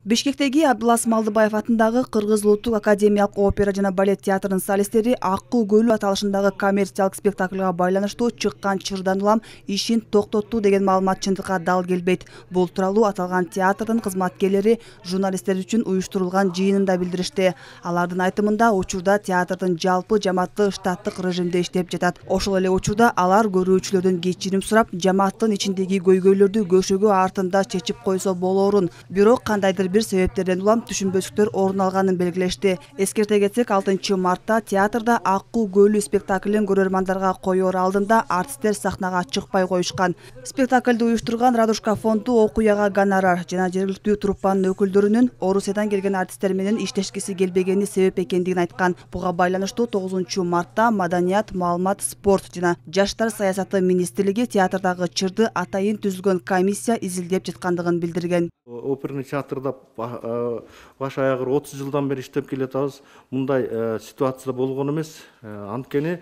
Бишкектеги Абдулас Малдыбаев атындагы Кыргыз Улуттук академиялык опера жана балет театрынын солисттери Аккуу көлү аталышындагы коммерциялык спектаклга байланыштуу чыккан чырдан улам ишин токтотту деген маалымат чындыкка дал келбейт. Бул тууралуу аталган театрдын кызматкерлери журналисттер үчүн уюштурулган жыйынында билдиришти. Алардын айтымында учурда театрдын жалпы жамааты штаттык режимде иштеп жатат. Ошол эле учурда алар көрүүчүлөрдөн кечирим сурап, жамааттын ичиндеги көйгөйлөрдү көшөгө артында чечип койсо болоорун, бирок кандайдыр бир себептерден улам түшүнбөчүлүктөр орун алганын белгилешти. Эскерте кетсек, 6-мартта театрда Аккуу көлү спектаклин көрөрмандарга коёр алдында артисттер сахнага чыкпай коюшкан. Спектаклды уюштурган Радушка фонду окуяга гонорар жана жергиликтүү труппанын өкүлдөрүнүн Орусиядан келген артисттер менен иштешкиси келбегени себеп экендигин айткан. Буга байланыштуу 9-мартта Маданият, маалымат, спорт жана жаштар саясаты министрлиги театрдагы чырды атайын түзүлгөн комиссия изилдеп жаткандыгын билдирген. Оперный театрда баш аягыр 30 жылдан бери иштеп келатабыз. Мындай ситуация болгон эмес. Анткени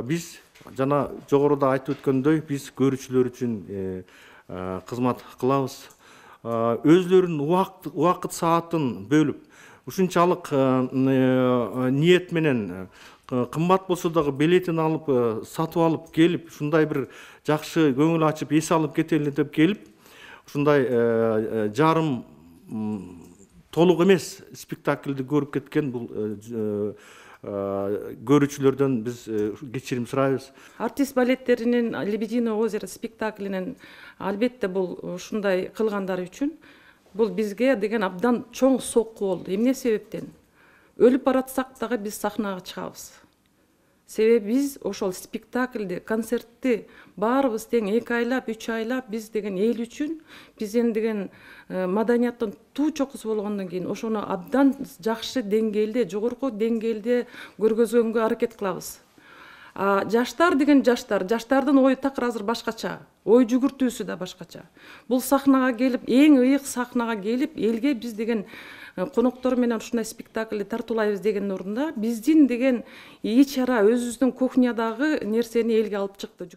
биз жана жогоруда айтып өткөндөй, биз көрүүчүлөр үчүн кызмат кылабыз. Өзлөрүнүн убакыт саатын бөлүп, ушунчалык ниет менен кымбат болсо дагы билетин алып, сатып алып келип, ушундай бир жакшы көңүл ачып эс алып кетели деп келип, ушундай жарым толук эмес спектакльди көрүп кеткен бул көрүүчүлөрдөн биз кечирим сурайбыз. Артист балеттеринин «Лебединое озеро» спектаклинин албетте бул ушундай кылгандары үчүн бул бизге деген абдан чоң сокку болду. Эмне себептен? Өлүп баратсак дагы биз сахнага чыгабыз. Себеби биз ошол спектакльди, концертти баарыбыз тең 2 айлап, 3 айлап биз деген эл үчүн, биз деген маданияттын туу чокусу болгондон кийин ошону абдан жакшы деңгээлде, жогорку деңгээлде көргөзгөнгө аракет кылабыз. Жаштар деген жаштардын ою такыр азыр башкача, ой жүгүртүүсү да башкача. Бул сахнага келип, эң ыйык сахнага келип, элге биз деген коноктор менен ушундай спектакльди тартуулайбыз деген орунда биздин деген ич ара өзүбүздүн кухнядагы нерсени элге алып чыкты.